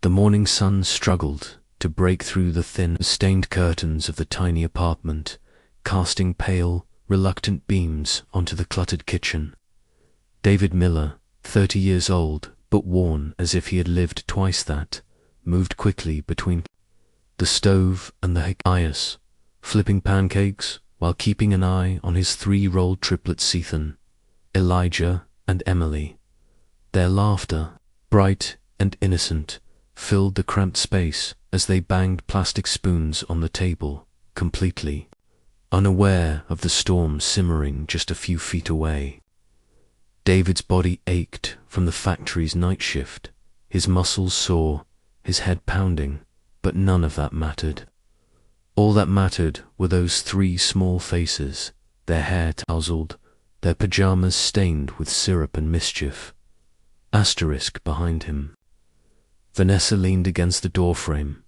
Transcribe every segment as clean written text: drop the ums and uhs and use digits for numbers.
The morning sun struggled to break through the thin, stained curtains of the tiny apartment, casting pale, reluctant beams onto the cluttered kitchen. David Miller, 30 years old, but worn as if he had lived twice that, moved quickly between the stove and the dais, flipping pancakes while keeping an eye on his 3-year-old triplets Ethan, Elijah, and Emily. Their laughter, bright and innocent, filled the cramped space as they banged plastic spoons on the table, completely unaware of the storm simmering just a few feet away. David's body ached from the factory's night shift, his muscles sore, his head pounding, but none of that mattered. All that mattered were those 3 small faces, their hair tousled, their pajamas stained with syrup and mischief. Asterisk behind him. Vanessa leaned against the doorframe,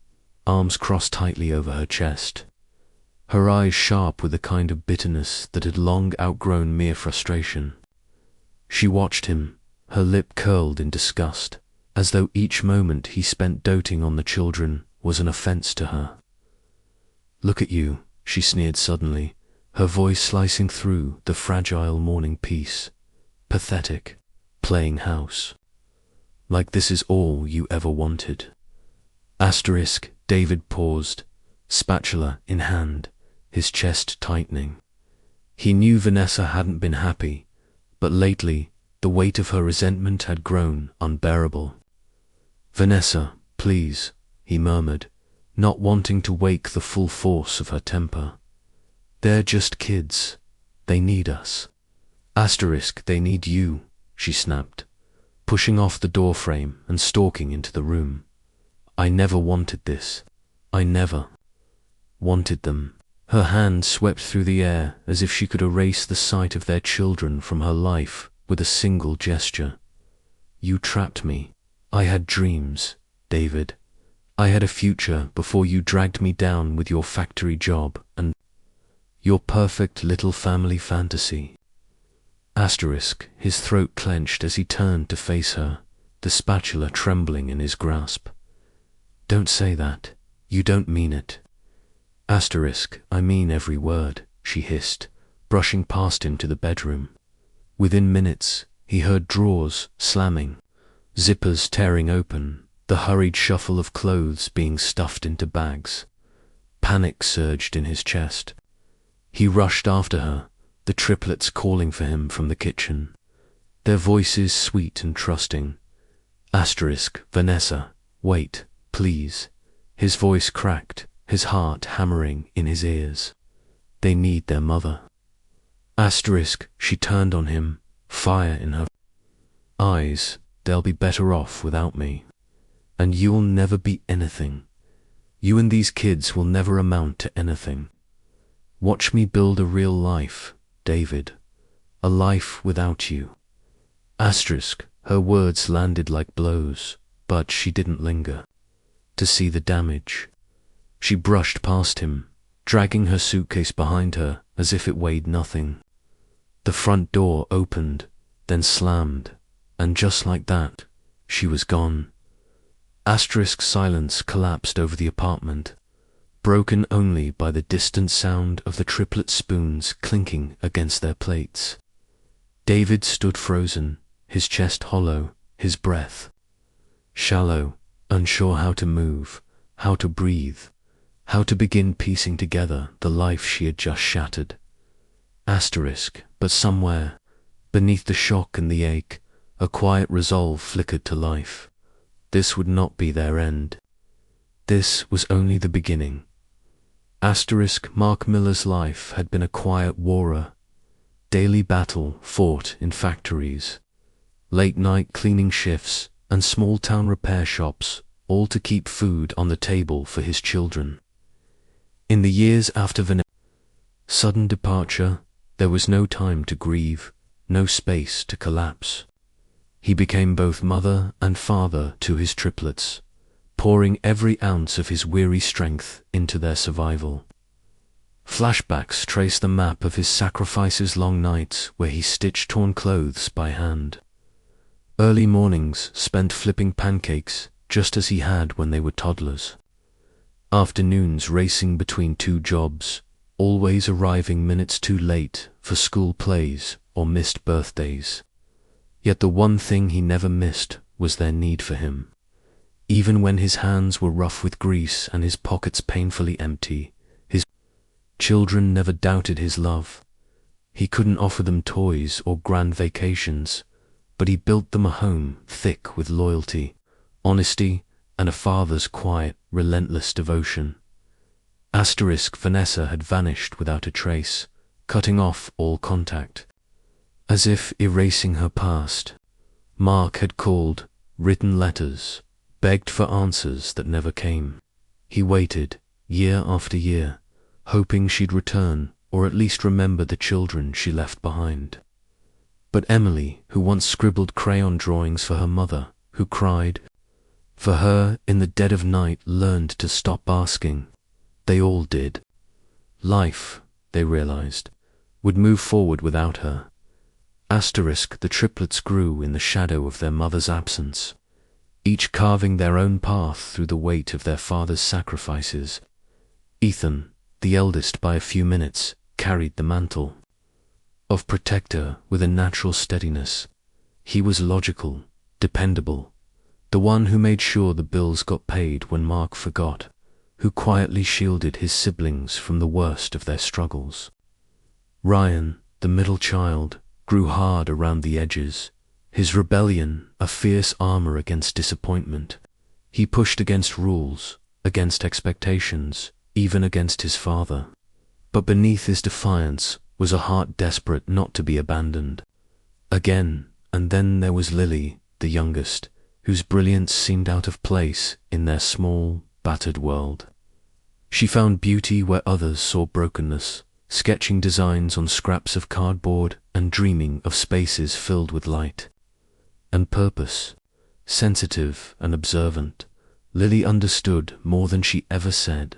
arms crossed tightly over her chest, her eyes sharp with a kind of bitterness that had long outgrown mere frustration. She watched him, her lip curled in disgust, as though each moment he spent doting on the children was an offense to her. "Look at you," she sneered suddenly, her voice slicing through the fragile morning peace. "Pathetic, playing house. Like this is all you ever wanted." Asterisk. David paused, spatula in hand, his chest tightening. He knew Vanessa hadn't been happy, but lately the weight of her resentment had grown unbearable. "Vanessa, please," he murmured, not wanting to wake the full force of her temper. "They're just kids. They need us." Asterisk. They need you, she snapped, pushing off the doorframe and stalking into the room. "I never wanted this. I never wanted them." Her hand swept through the air as if she could erase the sight of their children from her life with a single gesture. "You trapped me. I had dreams, David. I had a future before you dragged me down with your factory job and your perfect little family fantasy." Asterisk. His throat clenched as he turned to face her, the spatula trembling in his grasp. "Don't say that. You don't mean it." Asterisk. "I mean every word," she hissed, brushing past him to the bedroom. Within minutes, he heard drawers slamming, zippers tearing open, the hurried shuffle of clothes being stuffed into bags. Panic surged in his chest. He rushed after her, the triplets calling for him from the kitchen, their voices sweet and trusting. Asterisk. "Vanessa, wait, please." His voice cracked, his heart hammering in his ears. "They need their mother." Asterisk. She turned on him, fire in her eyes. "They'll be better off without me. And you'll never be anything. You and these kids will never amount to anything. Watch me build a real life, David. A life without you." Asterisk. Her words landed like blows, but she didn't linger to see the damage. She brushed past him, dragging her suitcase behind her as if it weighed nothing. The front door opened, then slammed, and just like that, she was gone. Asterisk. Silence collapsed over the apartment, broken only by the distant sound of the triplet spoons clinking against their plates. David stood frozen, his chest hollow, his breath shallow, unsure how to move, how to breathe, how to begin piecing together the life she had just shattered. Asterisk. But somewhere, beneath the shock and the ache, a quiet resolve flickered to life. This would not be their end. This was only the beginning. Asterisk. Mark Miller's life had been a quiet war, daily battle fought in factories, late-night cleaning shifts, and small-town repair shops, all to keep food on the table for his children. In the years after Vanessa's sudden departure, there was no time to grieve, no space to collapse. He became both mother and father to his triplets, pouring every ounce of his weary strength into their survival. Flashbacks trace the map of his sacrifices, long nights where he stitched torn clothes by hand, early mornings spent flipping pancakes, just as he had when they were toddlers. Afternoons racing between two jobs, always arriving minutes too late for school plays or missed birthdays. Yet the one thing he never missed was their need for him. Even when his hands were rough with grease and his pockets painfully empty, his children never doubted his love. He couldn't offer them toys or grand vacations, but he built them a home thick with loyalty, honesty, and a father's quiet, relentless devotion. Vanessa had vanished without a trace, cutting off all contact. As if erasing her past, Mark had called, written letters, begged for answers that never came. He waited, year after year, hoping she'd return or at least remember the children she left behind. But Emily, who once scribbled crayon drawings for her mother, who cried for her in the dead of night, learned to stop asking. They all did. Life, they realized, would move forward without her. The triplets grew in the shadow of their mother's absence, each carving their own path through the weight of their father's sacrifices. Ethan, the eldest by a few minutes, carried the mantle of protector with a natural steadiness. He was logical, dependable, the one who made sure the bills got paid when Mark forgot, who quietly shielded his siblings from the worst of their struggles. Ryan, the middle child, grew hard around the edges, his rebellion a fierce armor against disappointment. He pushed against rules, against expectations, even against his father. But beneath his defiance was a heart desperate not to be abandoned. Again, and then there was Lily, the youngest, whose brilliance seemed out of place in their small, battered world. She found beauty where others saw brokenness, sketching designs on scraps of cardboard and dreaming of spaces filled with light and purpose. Sensitive and observant, Lily understood more than she ever said.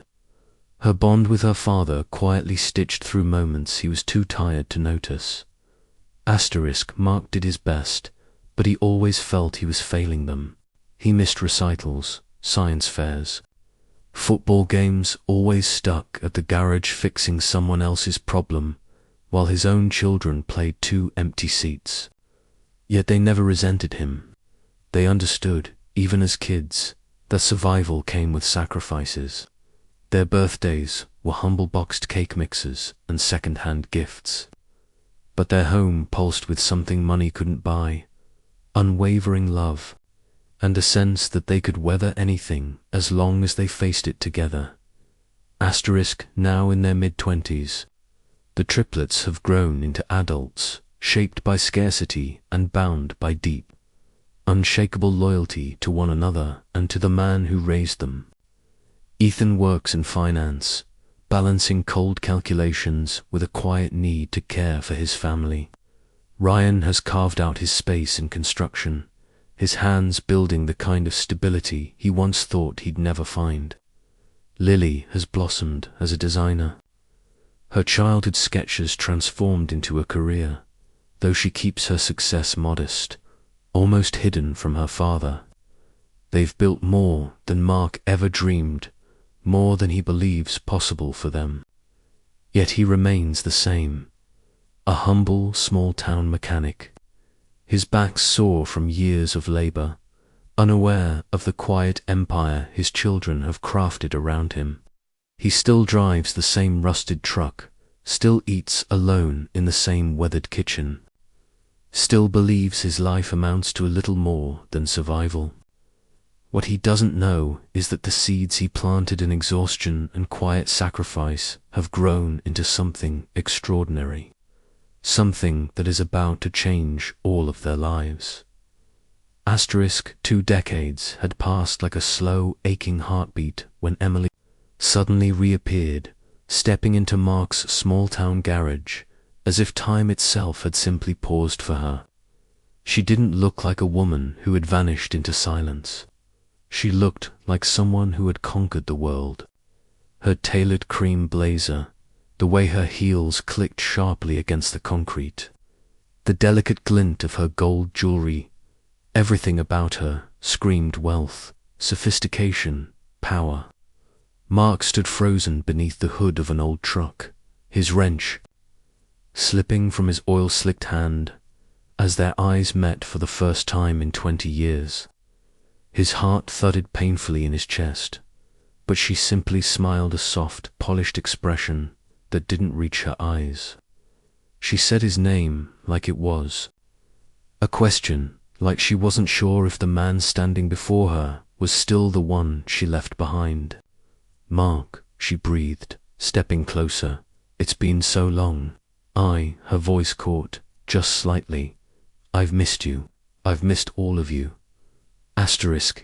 Her bond with her father quietly stitched through moments he was too tired to notice. Mark did his best, but he always felt he was failing them. He missed recitals, science fairs, football games, always stuck at the garage fixing someone else's problem, while his own children played two empty seats. Yet they never resented him. They understood, even as kids, that survival came with sacrifices. Their birthdays were humble boxed cake mixes and second-hand gifts. But their home pulsed with something money couldn't buy: unwavering love, and a sense that they could weather anything as long as they faced it together. Now in their mid-20s, the triplets have grown into adults, shaped by scarcity and bound by deep, unshakable loyalty to one another and to the man who raised them. Ethan works in finance, balancing cold calculations with a quiet need to care for his family. Ryan has carved out his space in construction, his hands building the kind of stability he once thought he'd never find. Lily has blossomed as a designer. Her childhood sketches transformed into a career, though she keeps her success modest, almost hidden from her father. They've built more than Mark ever dreamed, more than he believes possible for them. Yet he remains the same, a humble small-town mechanic, his back sore from years of labor, unaware of the quiet empire his children have crafted around him. He still drives the same rusted truck, still eats alone in the same weathered kitchen, still believes his life amounts to a little more than survival. What he doesn't know is that the seeds he planted in exhaustion and quiet sacrifice have grown into something extraordinary, something that is about to change all of their lives. 2 decades had passed like a slow, aching heartbeat when Emily suddenly reappeared, stepping into Mark's small-town garage, as if time itself had simply paused for her. She didn't look like a woman who had vanished into silence. She looked like someone who had conquered the world. Her tailored cream blazer, the way her heels clicked sharply against the concrete, the delicate glint of her gold jewelry, everything about her screamed wealth, sophistication, power. Mark stood frozen beneath the hood of an old truck, his wrench slipping from his oil-slicked hand as their eyes met for the first time in 20 years. His heart thudded painfully in his chest, but she simply smiled a soft, polished expression that didn't reach her eyes. She said his name like it was a question, like she wasn't sure if the man standing before her was still the one she left behind. "Mark," she breathed, stepping closer. "It's been so long." Her voice caught, just slightly. "I've missed you. I've missed all of you."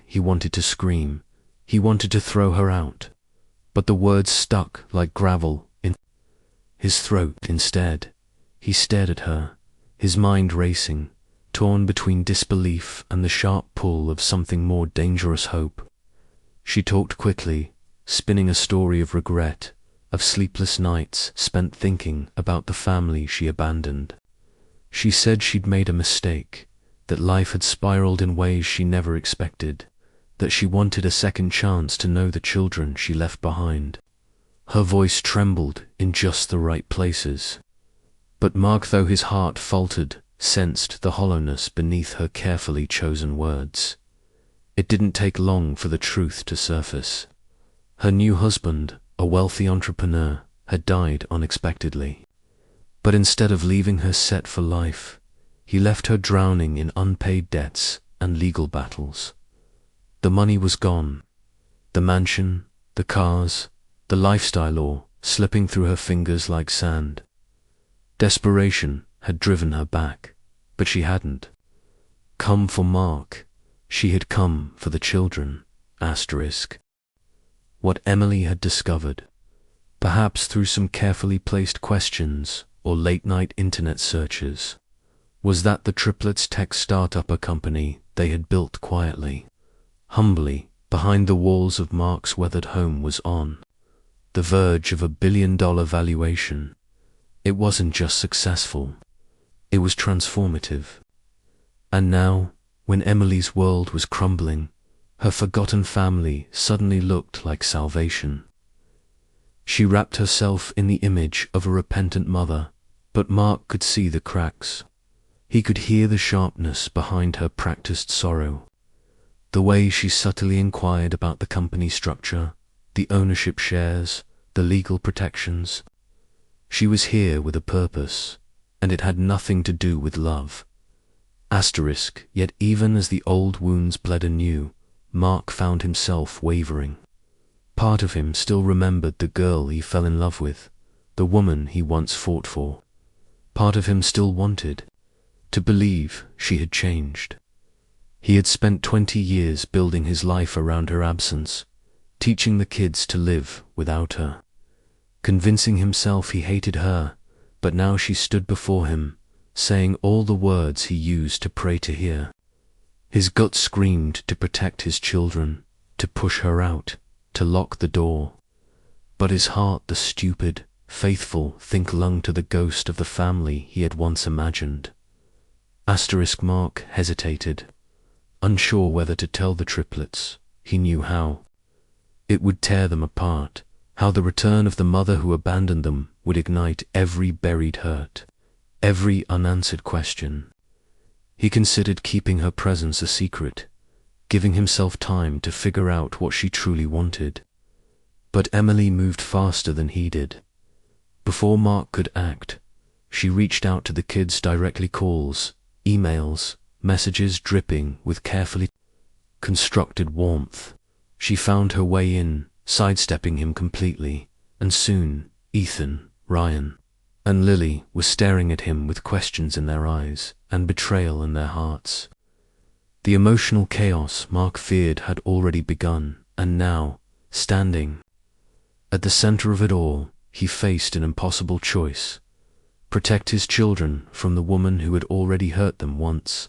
He wanted to scream. He wanted to throw her out. But the words stuck like gravel in his throat instead. He stared at her, his mind racing, torn between disbelief and the sharp pull of something more dangerous hope. She talked quickly, spinning a story of regret, of sleepless nights spent thinking about the family she abandoned. She said she'd made a mistake, that life had spiraled in ways she never expected, that she wanted a second chance to know the children she left behind. Her voice trembled in just the right places. But Mark, though his heart faltered, sensed the hollowness beneath her carefully chosen words. It didn't take long for the truth to surface. Her new husband, a wealthy entrepreneur, had died unexpectedly. But instead of leaving her set for life, he left her drowning in unpaid debts and legal battles. The money was gone. The mansion, the cars, the lifestyle all slipping through her fingers like sand. Desperation had driven her back, but she hadn't come for Mark. She had come for the children. What Emily had discovered, perhaps through some carefully placed questions or late-night internet searches, was that the Triplets tech startup, a company they had built quietly, humbly, behind the walls of Mark's weathered home, was on the verge of $1 billion valuation. It wasn't just successful, it was transformative. And now, when Emily's world was crumbling, her forgotten family suddenly looked like salvation. She wrapped herself in the image of a repentant mother, but Mark could see the cracks. He could hear the sharpness behind her practiced sorrow. The way she subtly inquired about the company structure, the ownership shares, the legal protections. She was here with a purpose, and it had nothing to do with love. Yet even as the old wounds bled anew, Mark found himself wavering. Part of him still remembered the girl he fell in love with, the woman he once fought for. Part of him still wanted to believe she had changed. He had spent 20 years building his life around her absence, teaching the kids to live without her, convincing himself he hated her, but now she stood before him, saying all the words he used to pray to hear. His gut screamed to protect his children, to push her out, to lock the door. But his heart, the stupid, faithful thing, clung to the ghost of the family he had once imagined. Mark hesitated, unsure whether to tell the Triplets. He knew how it would tear them apart, how the return of the mother who abandoned them would ignite every buried hurt, every unanswered question. He considered keeping her presence a secret, giving himself time to figure out what she truly wanted. But Emily moved faster than he did. Before Mark could act, she reached out to the kids directly, calls, emails, messages dripping with carefully constructed warmth. She found her way in, sidestepping him completely, and soon Ethan, Ryan, and Lily were staring at him with questions in their eyes and betrayal in their hearts. The emotional chaos Mark feared had already begun, and now, standing at the center of it all, he faced an impossible choice: protect his children from the woman who had already hurt them once,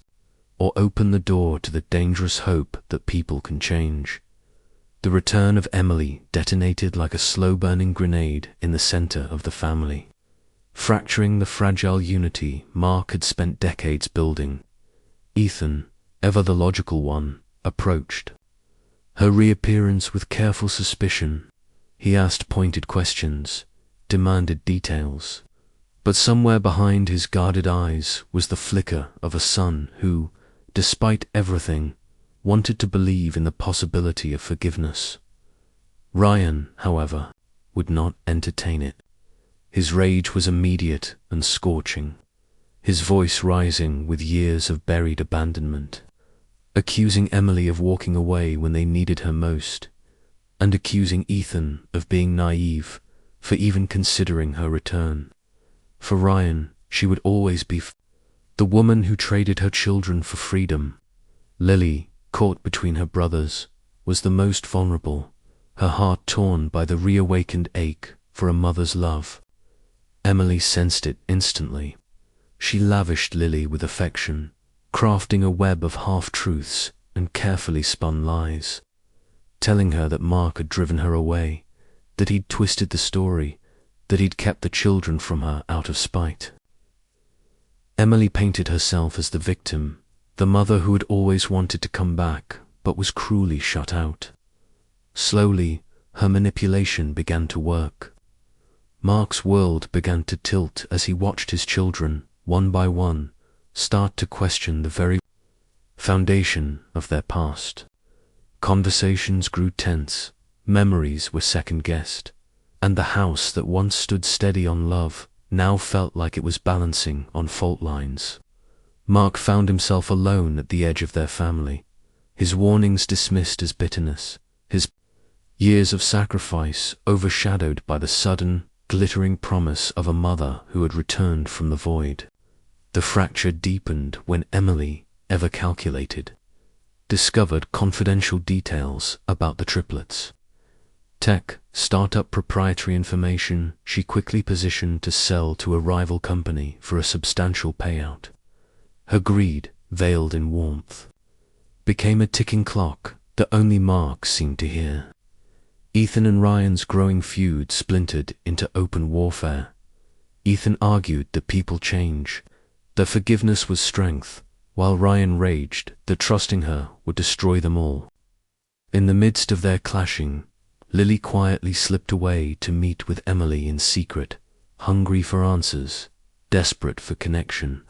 or open the door to the dangerous hope that people can change. The return of Emily detonated like a slow-burning grenade in the center of the family, fracturing the fragile unity Mark had spent decades building. Ethan, ever the logical one, approached Her reappearance with careful suspicion. He asked pointed questions, demanded details. But somewhere behind his guarded eyes was the flicker of a son who, despite everything, wanted to believe in the possibility of forgiveness. Ryan, however, would not entertain it. His rage was immediate and scorching, his voice rising with years of buried abandonment, accusing Emily of walking away when they needed her most, and accusing Ethan of being naive for even considering her return. For Ryan, she would always be the woman who traded her children for freedom. Lily, caught between her brothers, was the most vulnerable, her heart torn by the reawakened ache for a mother's love. Emily sensed it instantly. She lavished Lily with affection, crafting a web of half-truths and carefully spun lies, telling her that Mark had driven her away, that he'd twisted the story, that he'd kept the children from her out of spite. Emily painted herself as the victim, the mother who had always wanted to come back but was cruelly shut out. Slowly, her manipulation began to work. Mark's world began to tilt as he watched his children, one by one, start to question the very foundation of their past. Conversations grew tense, memories were second-guessed, and the house that once stood steady on love now felt like it was balancing on fault lines. Mark found himself alone at the edge of their family, his warnings dismissed as bitterness, his years of sacrifice overshadowed by the sudden, glittering promise of a mother who had returned from the void. The fracture deepened when Emily, ever calculated, discovered confidential details about the triplets. Tech, startup proprietary information she quickly positioned to sell to a rival company for a substantial payout. Her greed, veiled in warmth, became a ticking clock that only Mark seemed to hear. Ethan and Ryan's growing feud splintered into open warfare. Ethan argued that people change, that forgiveness was strength, while Ryan raged that trusting her would destroy them all. In the midst of their clashing, Lily quietly slipped away to meet with Emily in secret, hungry for answers, desperate for connection,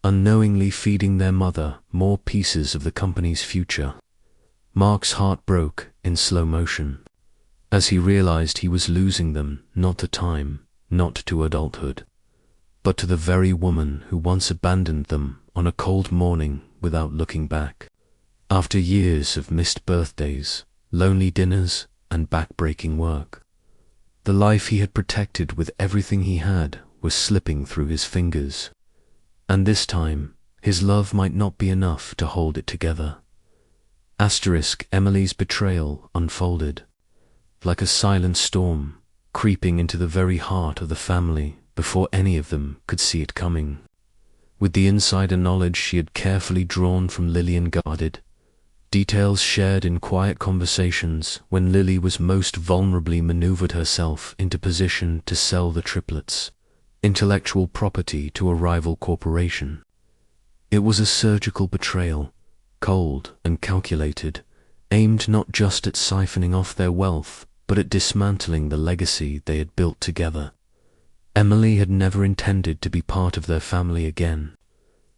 unknowingly feeding their mother more pieces of the company's future. Mark's heart broke in slow motion, as he realized he was losing them not to time, not to adulthood, but to the very woman who once abandoned them on a cold morning without looking back. After years of missed birthdays, lonely dinners, and back-breaking work, the life he had protected with everything he had was slipping through his fingers. And this time, his love might not be enough to hold it together. Emily's betrayal unfolded, like a silent storm, creeping into the very heart of the family before any of them could see it coming. With the insider knowledge she had carefully drawn from Lily and guarded, details shared in quiet conversations when Lily was most vulnerably maneuvered herself into position to sell the triplets, intellectual property to a rival corporation. It was a surgical betrayal, cold and calculated, aimed not just at siphoning off their wealth, but at dismantling the legacy they had built together. Emily had never intended to be part of their family again.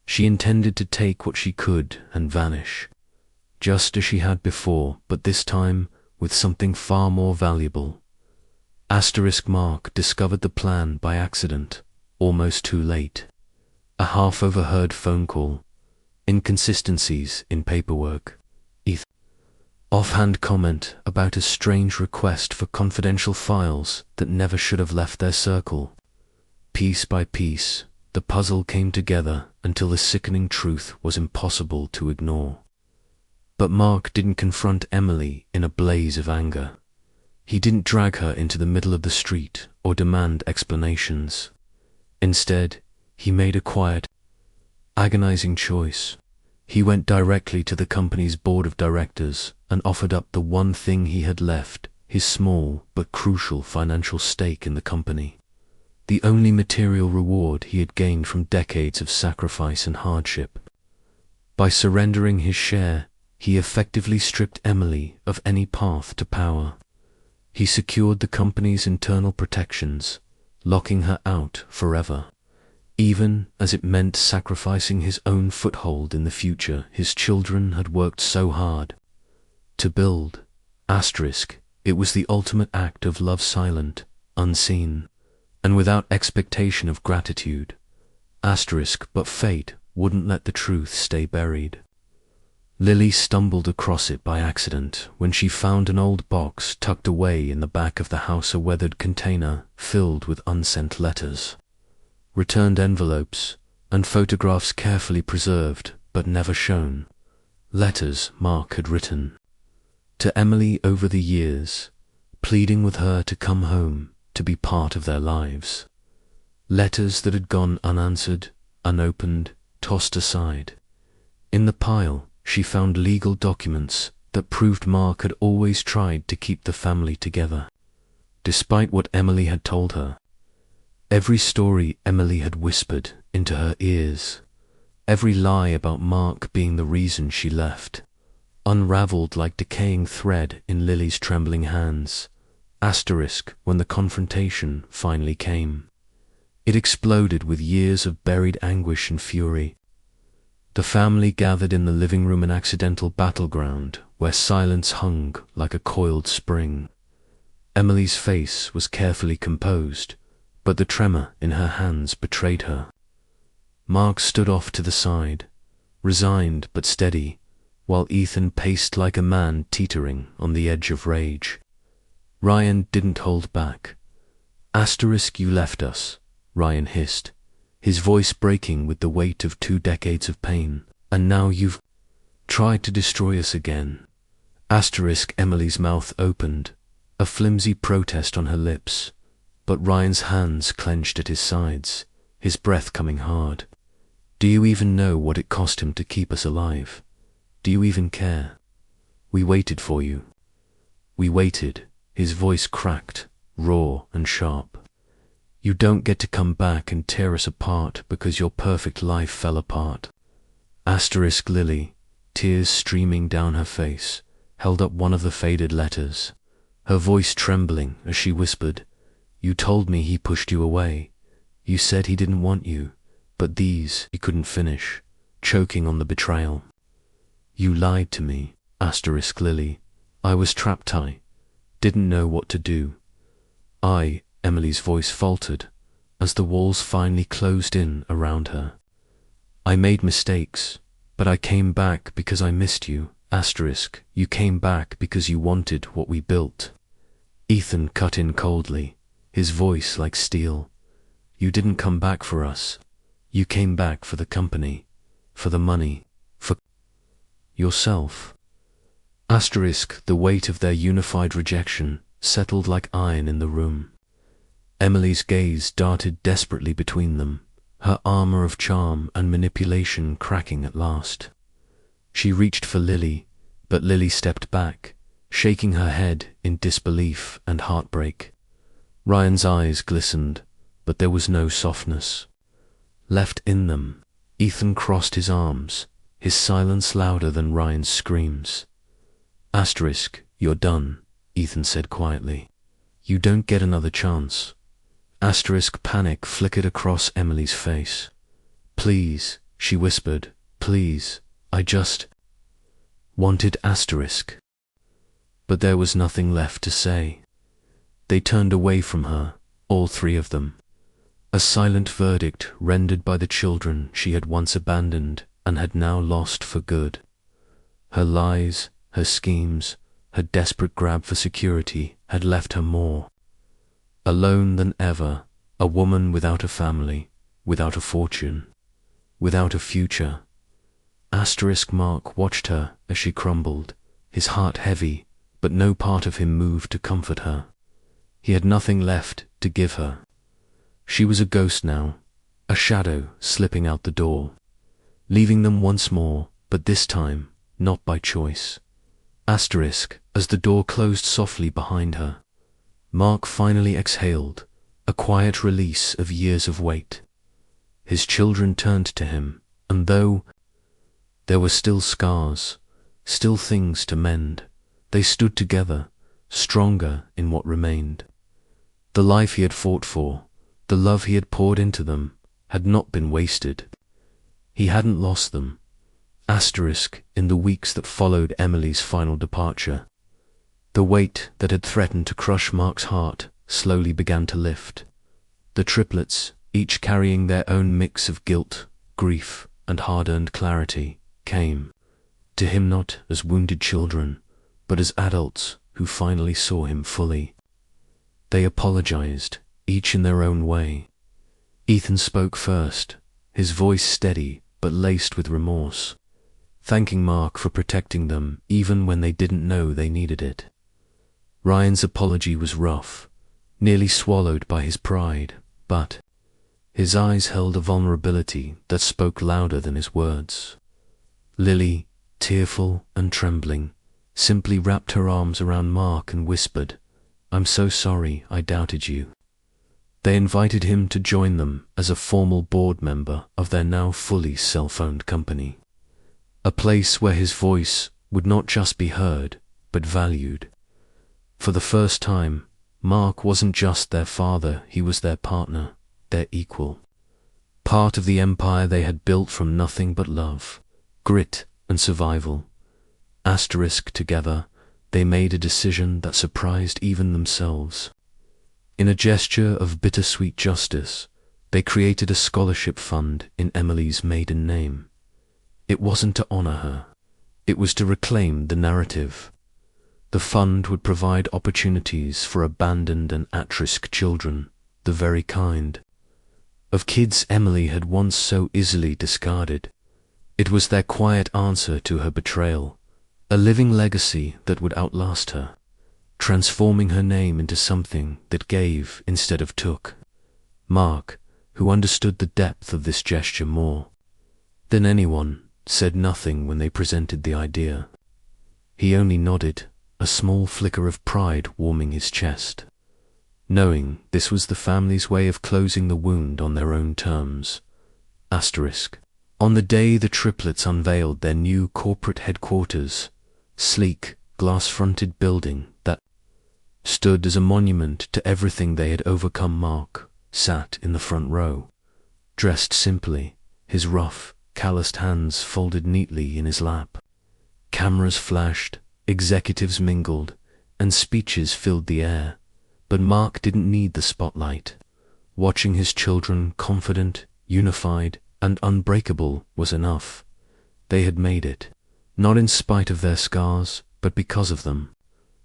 She intended to take what she could and vanish, just as she had before, but this time with something far more valuable. Mark discovered the plan by accident, almost too late. A half-overheard phone call, inconsistencies in paperwork, offhand comment about a strange request for confidential files that never should have left their circle. Piece by piece, the puzzle came together until the sickening truth was impossible to ignore. But Mark didn't confront Emily in a blaze of anger. He didn't drag her into the middle of the street or demand explanations. Instead, he made a quiet, agonizing choice. He went directly to the company's board of directors and offered up the one thing he had left, his small but crucial financial stake in the company. The only material reward he had gained from decades of sacrifice and hardship. By surrendering his share, He effectively stripped Emily of any path to power. He secured the company's internal protections, locking her out forever, even as it meant sacrificing his own foothold in the future his children had worked so hard to build. It was the ultimate act of love, silent, unseen, and without expectation of gratitude. But fate wouldn't let the truth stay buried. Lily stumbled across it by accident when she found an old box tucked away in the back of the house, a weathered container filled with unsent letters, returned envelopes, and photographs carefully preserved but never shown. Letters Mark had written to Emily over the years, pleading with her to come home, to be part of their lives. Letters that had gone unanswered, unopened, tossed aside. In the pile, she found legal documents that proved Mark had always tried to keep the family together, despite what Emily had told her. Every story Emily had whispered into her ears, every lie about Mark being the reason she left, unraveled like decaying thread in Lily's trembling hands. When the confrontation finally came, it exploded with years of buried anguish and fury. The family gathered in the living room, an accidental battleground where silence hung like a coiled spring. Emily's face was carefully composed, but the tremor in her hands betrayed her. Mark stood off to the side, resigned but steady, while Ethan paced like a man teetering on the edge of rage. Ryan didn't hold back. You left us, Ryan hissed, his voice breaking with the weight of 2 decades of pain. And now you've tried to destroy us again. Emily's mouth opened, a flimsy protest on her lips, but Ryan's hands clenched at his sides, his breath coming hard. Do you even know what it cost him to keep us alive? Do you even care? We waited for you. We waited. His voice cracked, raw and sharp. You don't get to come back and tear us apart because your perfect life fell apart. Lily, tears streaming down her face, held up one of the faded letters, her voice trembling as she whispered, You told me he pushed you away. You said he didn't want you, but these he couldn't finish, choking on the betrayal. You lied to me, Lily. I was trapped. I didn't know what to do. Emily's voice faltered as the walls finally closed in around her. I made mistakes, but I came back because I missed you. You came back because you wanted what we built. Ethan cut in coldly, his voice like steel. You didn't come back for us. You came back for the company, for the money, for yourself. The weight of their unified rejection settled like iron in the room. Emily's gaze darted desperately between them, her armor of charm and manipulation cracking at last. She reached for Lily, but Lily stepped back, shaking her head in disbelief and heartbreak. Ryan's eyes glistened, but there was no softness left in them. Ethan crossed his arms, his silence louder than Ryan's screams. You're done, Ethan said quietly. You don't get another chance. Panic flickered across Emily's face. Please, she whispered, please, I just wanted But there was nothing left to say. They turned away from her, all 3 of them. A silent verdict rendered by the children she had once abandoned and had now lost for good. Her lies, her schemes, her desperate grab for security had left her more alone than ever, a woman without a family, without a fortune, without a future. Mark watched her as she crumbled, his heart heavy, but no part of him moved to comfort her. He had nothing left to give her. She was a ghost now, a shadow slipping out the door, leaving them once more, but this time not by choice. As the door closed softly behind her, Mark finally exhaled, a quiet release of years of weight. His children turned to him, and though there were still scars, still things to mend. They stood together, stronger in what remained. The life he had fought for, the love he had poured into them, had not been wasted. He hadn't lost them. In the weeks that followed Emily's final departure, the weight that had threatened to crush Mark's heart slowly began to lift. The triplets, each carrying their own mix of guilt, grief, and hard-earned clarity, came to him not as wounded children, but as adults who finally saw him fully. They apologized, each in their own way. Ethan spoke first, his voice steady but laced with remorse, thanking Mark for protecting them even when they didn't know they needed it. Ryan's apology was rough, nearly swallowed by his pride, but his eyes held a vulnerability that spoke louder than his words. Lily, tearful and trembling, simply wrapped her arms around Mark and whispered, "I'm so sorry I doubted you." They invited him to join them as a formal board member of their now fully self-owned company, a place where his voice would not just be heard, but valued. For the first time, Mark wasn't just their father, he was their partner, their equal. Part of the empire they had built from nothing but love, grit, and survival. Together, they made a decision that surprised even themselves. In a gesture of bittersweet justice, they created a scholarship fund in Emily's maiden name. It wasn't to honor her, it was to reclaim the narrative. The fund would provide opportunities for abandoned and at-risk children, the very kind of kids Emily had once so easily discarded. It was their quiet answer to her betrayal, a living legacy that would outlast her, transforming her name into something that gave instead of took. Mark, who understood the depth of this gesture more than anyone, said nothing when they presented the idea. He only nodded, a small flicker of pride warming his chest, knowing this was the family's way of closing the wound on their own terms. On the day the triplets unveiled their new corporate headquarters, sleek, glass-fronted building that stood as a monument to everything they had overcome, Mark sat in the front row, dressed simply, his rough, calloused hands folded neatly in his lap. Cameras flashed, executives mingled, and speeches filled the air, but Mark didn't need the spotlight. Watching his children confident, unified, and unbreakable was enough. They had made it, not in spite of their scars, but because of them.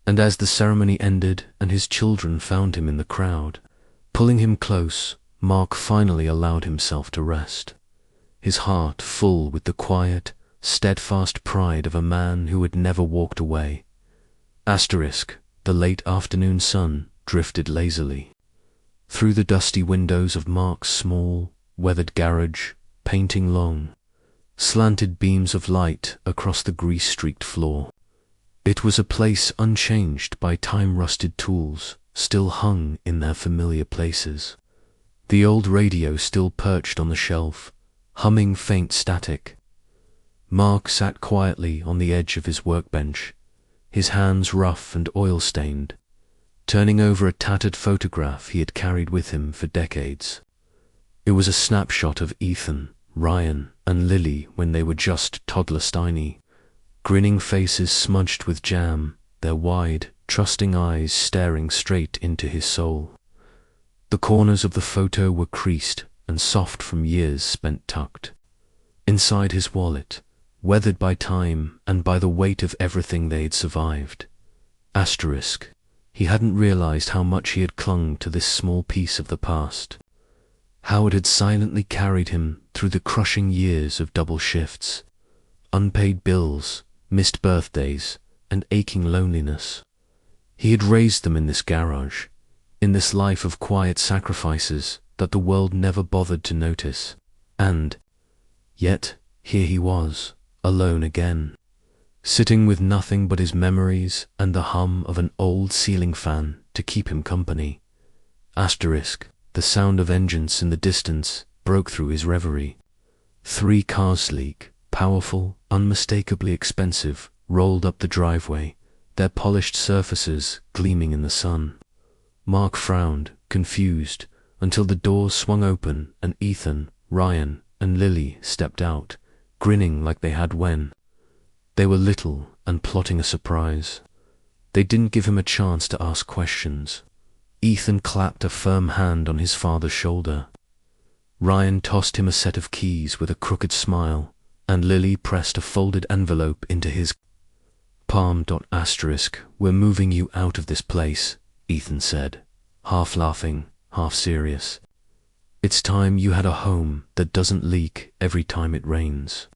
And as the ceremony ended and his children found him in the crowd, pulling him close, Mark finally allowed himself to rest, his heart full with the quiet, steadfast pride of a man who had never walked away. The late afternoon sun drifted lazily through the dusty windows of Mark's small, weathered garage, painting long, slanted beams of light across the grease-streaked floor. It was a place unchanged by time-rusted tools, still hung in their familiar places. The old radio still perched on the shelf, humming faint static. Mark sat quietly on the edge of his workbench, his hands rough and oil-stained, turning over a tattered photograph he had carried with him for decades. It was a snapshot of Ethan, Ryan, and Lily when they were just toddlers tiny, grinning faces smudged with jam, their wide, trusting eyes staring straight into his soul. The corners of the photo were creased and soft from years spent tucked inside his wallet, weathered by time and by the weight of everything they had survived. He hadn't realized how much he had clung to this small piece of the past, how it had silently carried him through the crushing years of double shifts, unpaid bills, missed birthdays, and aching loneliness. He had raised them in this garage, in this life of quiet sacrifices that the world never bothered to notice. And yet, here he was, alone again, sitting with nothing but his memories and the hum of an old ceiling fan to keep him company. The sound of engines in the distance broke through his reverie. 3 cars, sleek, powerful, unmistakably expensive, rolled up the driveway, their polished surfaces gleaming in the sun. Mark frowned, confused, until the doors swung open and Ethan, Ryan, and Lily stepped out, grinning like they had when they were little and plotting a surprise. They didn't give him a chance to ask questions. Ethan clapped a firm hand on his father's shoulder. Ryan tossed him a set of keys with a crooked smile, and Lily pressed a folded envelope into his palm. We're moving you out of this place, Ethan said, half laughing, half serious. It's time you had a home that doesn't leak every time it rains.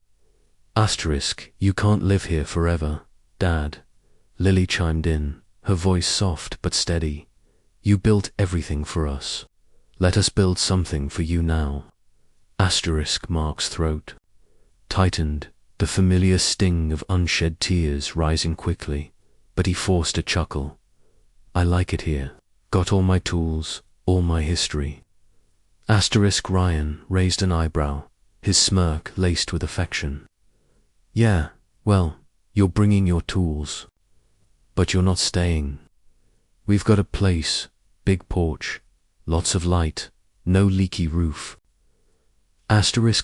You can't live here forever, Dad. Lily chimed in, her voice soft but steady. You built everything for us. Let us build something for you now. Mark's throat tightened, the familiar sting of unshed tears rising quickly, but he forced a chuckle. I like it here. Got all my tools, all my history. Ryan raised an eyebrow, his smirk laced with affection. Yeah, well, you're bringing your tools. But you're not staying. We've got a place, big porch, lots of light, no leaky roof.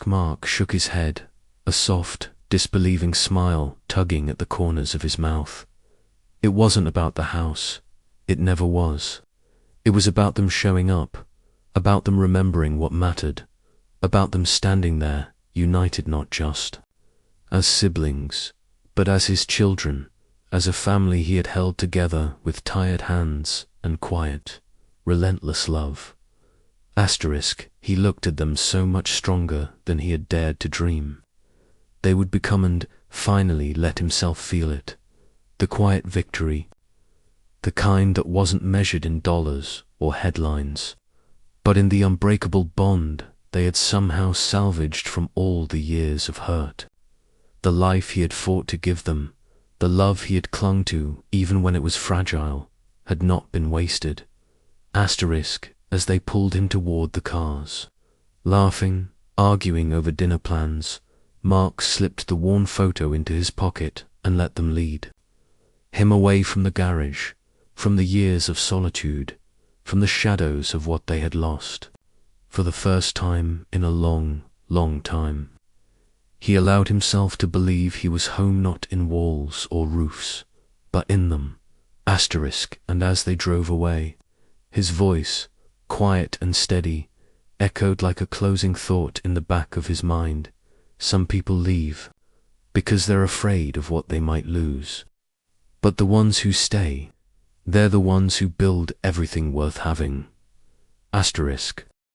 Mark shook his head, a soft, disbelieving smile tugging at the corners of his mouth. It wasn't about the house. It never was. It was about them showing up, about them remembering what mattered, about them standing there, united not just as siblings, but as his children, as a family he had held together with tired hands and quiet, relentless love. He looked at them so much stronger than he had dared to dream. They would become and finally let himself feel it, the quiet victory, the kind that wasn't measured in dollars or headlines, but in the unbreakable bond they had somehow salvaged from all the years of hurt. The life he had fought to give them, the love he had clung to even when it was fragile, had not been wasted. As they pulled him toward the cars, laughing, arguing over dinner plans, Mark slipped the worn photo into his pocket and let them lead him away from the garage, from the years of solitude, from the shadows of what they had lost. For the first time in a long, long time, he allowed himself to believe he was home not in walls or roofs, but in them. And as they drove away, his voice, quiet and steady, echoed like a closing thought in the back of his mind. Some people leave because they're afraid of what they might lose. But the ones who stay, they're the ones who build everything worth having.